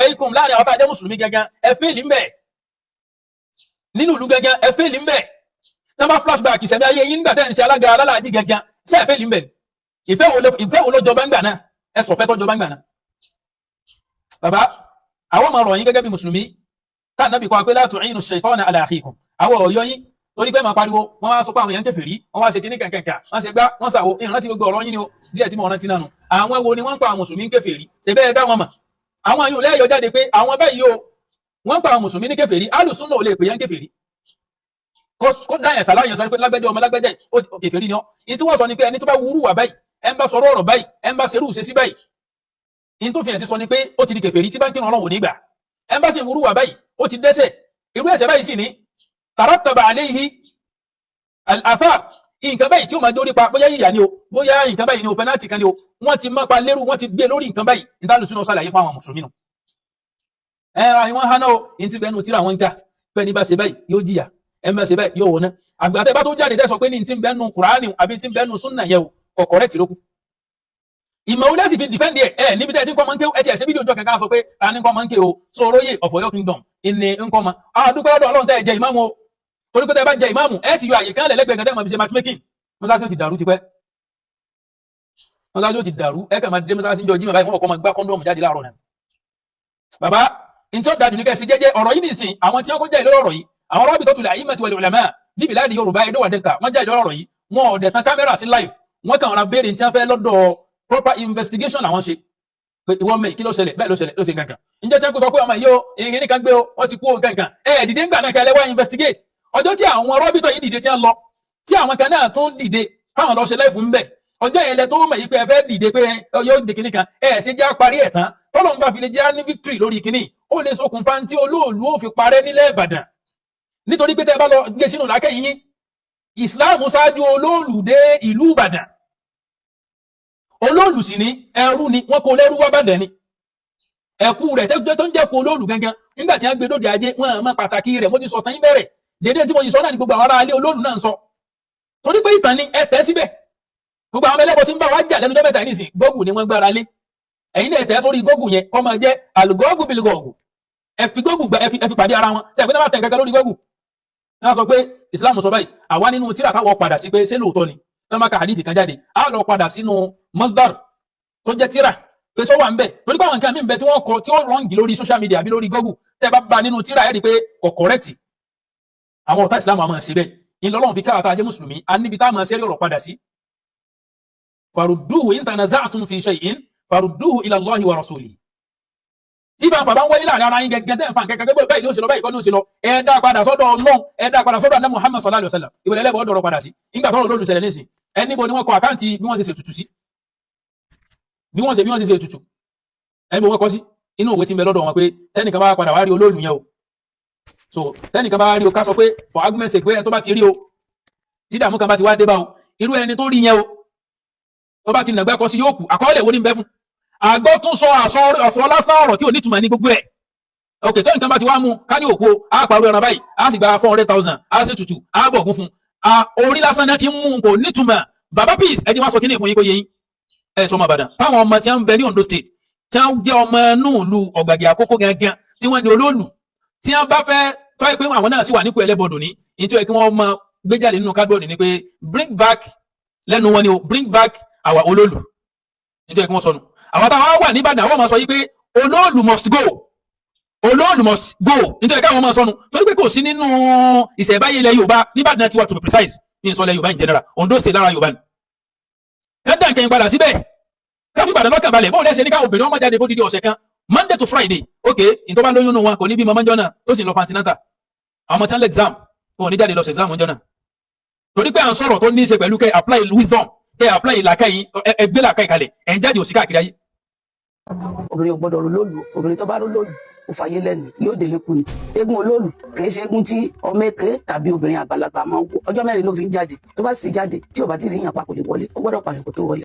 alaykum láàrin àwọn tá jẹ́ mùsùlùmí gangan ẹ fẹ́ẹ̀lì ńbẹ̀ nínú ìlú gangan ẹ fẹ́ẹ̀lì ńbẹ̀ tán bá flashback ìṣẹ̀mí ayé yín nígbà tẹ́ ń ṣe alága alálàájì gangan ṣé ẹ fẹ́ẹ̀lì ńbẹ̀ ìfẹ́ wo ló jọba ńgbà náà ẹ sọ fẹ́ tó jọba ńgbà náà. bàbá àwọn ọmọ ọ̀rọ̀ yín gẹ́gẹ́ bí mùsùlùmí tá nàbì kọ́ pé la tu'inu ash-shaytana ala akhikum àwọn ọ̀yọ́ yín torí pé máa pariwo wọ́n wá sọ pé àwọn èèyàn kèfèrí wọ́n wá ṣe kíní kankan wọ́n ṣe gbá wọ́n ṣàwo ìrántí gbogbo ọ̀rọ̀ yín ni o díẹ̀ tí mo rántí náà nù àwọn wo ni wọ́n pa àwọn mùsùlùmí kèfèrí ṣe bẹ́ẹ̀ dá wọn mọ̀ àwọn yóò lẹ́yọ̀ jáde pé àwọn báyìí o wọ́n pa àwọn mùsùlùmí ní kèfèrí alùsùnà ò lè pè yẹn kèfèrí kó dá yẹn sàlàyé sọ pé lágbẹ́jẹ́ ọmọ lágbẹ́jẹ́ ó kèfèrí ni ọ́ ní tí wọ́n sọ ni pé ẹni tó bá wúrú wà báyìí ẹ ń bá sọ̀rọ̀ ọ̀rọ̀ báyìí ẹ ń bá serú ṣe sí báyìí ní tó fi hàn sí sọ ni pé ó ti di kèfèrí tí bá ń kírun Ọlọ́run nígbà ẹ ń bá sì wúrú wà báyìí ó ti dẹ́ṣẹ̀ irú ẹ̀ṣẹ̀ báyìí sì ni tarattaba alayhi al-athar nǹkan báyìí tí ó máa dórí pa bóyá yíyà ni o bóyá nǹkan báyìí ni o penalty kan ni o wọ́n ti máa pa lérú wọ́n ti gbé lórí nǹkan báyìí ìtàlùsùn náà ṣàlàyé fún àwọn mùsùlùmí nù àwọn hánà o ní ti bẹnu tíra wọn ń ká pé ní bá ṣe báyìí yóò jìyà ẹ bá ṣe báyìí yóò wọná àgbàtẹ́ bá tó jáde tẹ́ sọ pé ní ti bẹnu kùránì àbí ti bẹnu súnnà yẹ o kò correct lókù ìmọ̀ olè sì fi defend ẹ̀ níbi tẹ́ ti ń kọ́ mọ́ ń ké ẹ ti ẹ̀ ṣe fídíò jọ kankan sọ pé ta ní kọ́ mọ́ ń ké o so róye of Ọ̀yọ́ kingdom ìní ń kọ́ mọ́ àdúpẹ́ lọ́dọ̀ Ọlọ́run tẹ́ ẹ jẹ ìmáàmù o torí pé tẹ́ bá jẹ ìmáàmù ẹ ti yọ àyè kan lẹ́lẹ́gbẹ̀ẹ́ kan tẹ́ mọ̀ fi ṣe matchmaking mọ́sáàsì ti dàrú tipẹ́ mọ́sáàsì ti dàrú ẹ kàn máa dé mọ́sáàsì jọ jímọ̀ báyìí wọ́n kọ́ máa gbá kọ́ndọ̀mù jáde láàárọ̀ náà bàbá in tí ó dájú ní kẹ́sì jẹ́jẹ́ ọ̀rọ̀ yìí nìsín àwọn tí wọ́n kó jẹ́ ìlú ọ̀rọ̀ yìí àwọn Rabitatul A'immati wal Ulama níbi láti Yorùbá Edo wa Delta wọ́n jẹ́ ìlú ọ̀rọ̀ yìí wọn ò dẹ̀ tán kámẹ́rà sí live wọ́n kàn ra béèrè tí wọ́n fẹ́ lọ́dọ̀ proper investigation àwọn ṣe pé ìwọ́n mẹ́ kí ló ṣẹlẹ̀ bẹ́ẹ̀ ló ṣẹlẹ̀ ló ṣe kankan ǹjẹ́ tí wọ́n kó sọ pé ọmọ yìí ó ìrìn nìkan gbé o wọ́n ti kú o kankan dìde ńgbà náà kẹlẹ́ wá investigate ọjọ́ tí àwọn Rabita yìí dìde tí wọ́n lọ tí àwọn kan náà tún dìde káwọn lọ ṣe live ń bẹ̀ ọjọ́ yẹn lẹ tó mọ̀ yìí pé ẹ fẹ́ dìde pé yóò dé kinní kan ṣe já parí ẹ̀ tán tọ́lọ́run bá fi lè já ní victory lórí kinní ó lè ṣokùnfà tí olóòlù ó fi parẹ́ nílẹ̀ Ìbàdàn nítorí pé tẹ́ bá lọ gbé sínú làákẹ́yìn yín ìsìláàmù ṣáájú olóòlù dé ìlú Ìbàdàn olóòlù sì ní ẹrú ni wọ́n kó lẹ́rú wá bàdàn ni ẹ̀kú rẹ̀ tó ń jẹ́ kó olóòlù gangan nígbà tí wọ́n gbé dóde ajé wọn àmọ́ pàtàkì rẹ̀ mo ti sọ tán yín bẹ̀rẹ̀ dédé tí mo yìí sọ náà ni gbogbo àwọn ará ilé olóòlù náà ń sọ torí pé ìtàn ni ẹ tẹ́ síbẹ̀ gbogbo àwọn ẹlẹ́bọ tí ń bá wá jà lẹ́nu jọ́mẹ́ta ní ìsìn gógù ni wọ́n gbára lé ẹ̀yin náà tẹ́ sórí gógù yẹn ọmọ jẹ́ àlùgọ́gù bìlgọ́gù ẹ fi gógù gbà ẹ fi pàdé ara wọn ṣe àpẹẹrẹ máa tẹ̀ kankan lórí gógù wọ́n sọ pé Islam sọ báyìí àwa nínú tíra káwọ́ padà sí pé ṣé lóòótọ́ ni tí wọ́n máa ka hadith kan jáde á lọ padà sínú masdar tó jẹ́ tíra pé sọ wà ń bẹ̀ torí pé àwọn nǹkan míì ń bẹ tí wọ́n kọ tí ó rọ́ǹgì lórí social media àbí lórí gógù tẹ́ bá ba nínú tíra ẹ̀ rí pé kò kọ̀rẹ́tì àwọn ọ̀tá Islam àmọ́ ṣe bẹ́ẹ̀ ìlọ́lọ́run fi káwàtà ajé mùsùlùmí a níbi tá máa ṣẹ́rí ọ̀rọ̀ padà sí farudduhu in tanaza'tum fi shay'in farudduhu ila Allahi wa rasulihi tí fanfà bá ń wáyé láàrin ara yín gẹ́gẹ́ tẹ́ ń fa kẹ́kẹ́ gbé báyìí ló ṣe lọ báyìí kọ́ ló ṣe lọ ẹ dá padà sọ́dọ̀ Ọlọ́run ẹ dá padà sọ́dọ̀ Ànábì Muhammad sallallahu alaihi wasallam ìwé lẹ́lẹ́bọ̀ ọ̀dọ̀rọ̀ padà sí nígbà tọ́rọ̀ lóòlù ṣẹlẹ̀ nísìn ẹ níbo ni wọ́n kọ àkáǹtì bí wọ́n ṣe ṣètùtù sí bí wọ́n ṣe ṣètùtù ẹ níbo wọ́n kọ sí inú òwe tí ń bẹ lọ́dọ̀ wọn pé tẹ́nìkan bá padà wá rí olóòlù yẹn o so tẹ́nìkan bá rí o ká sọ pé for argument sake pé ẹni tó bá ti rí o tí dààmú kan bá ti wá dé bá o irú ẹni tó rí yẹn o tó bá ti nàgbẹ́ kọ sí yóò kù àkọọ́lẹ̀ wo ní bẹ́ fún àgbọ́ tún sọ ọ̀sọ́ lásán ọ̀rọ̀ tí ò nítumọ̀ ní gbogbo ẹ̀ ok tó nǹkan bá ti wá mú ká ní òkú á pàrọ̀ ẹran báyìí á sì gba 400,000 á sì tutù á bọ̀gún fún orí lásán náà ti ń mú kò nítumọ̀ bàbá peace ẹni wá sọ kíní fún yín kó yẹ yín ẹ sọ ọmọ Ìbàdàn táwọn ọmọ tí wọ́n ń bẹ ní Ondo state tí wọ́n jẹ́ ọmọ núùlù Ọ̀gbàgì Àkókó gangan tí wọ́n ní olóòlù tí wọ́n bá fẹ́ tọ́ ẹ pé àwọn náà sì wà nípò ẹlẹ́bọ̀dọ̀ ní nítorí kí wọ́n mọ gbé jáde nínú cardboard ni pé bring back lẹ́nu wọn ni o bring back our olóòlù nítorí kí wọ́n sọnù àwọn táwọn wà ní Ìbàdàn wọ́n máa sọ yí pé olóòlù must go olóòlù must go nítorí káwọn máa sọnù torí pé kò sí nínú ìṣẹ̀báyé ilẹ̀ Yorùbá ní Ìbàdàn tiwa to be precise ní ìsọ̀lẹ̀ Yorùbá in general Ondo state lára Yorùbá ni kẹ́ńtà kẹ́yìn padà síbẹ̀ káfí Ìbàdàn lọ́kàn balẹ̀ bóun lẹ́sẹ̀ ní káwọn obìnrin ọmọ jáde fún dídí ọ̀sẹ̀ kan Monday to Friday ok ìtọ́ bá lóyún nù wọn kò ní bí mọ́mọ́jọ́ náà tó sì lọ fantinata àwọn ọmọ tí wọ́n lé exam wọn ò ní jáde lọ sí exam ọjọ́ náà torí pé à ń sọ̀rọ̀ tó ní í ṣe pẹ̀lú kẹ́ apply wisdom kẹ́ apply làákàyè ẹgbẹ́ làákàyè kalẹ̀ ẹ̀ ń jáde òsì káàkiri ayé. obìnrin ò gbọdọ̀ rò lóòlù obìnrin tó bá rò lóòlù ó fàyè lẹ́nu yóò délé kú ni eégún olóòlù kì í ṣe eégún tí ọmọ èké tàbí obìnrin àgbàlagbà máa ń wò ọjọ́ mẹ́rin ló fi ń jáde tó bá sì jáde tí ò bá ti rí yàn pa kò lè wọlé ó gbọ́dọ̀ pààyàn kó tó wọlé.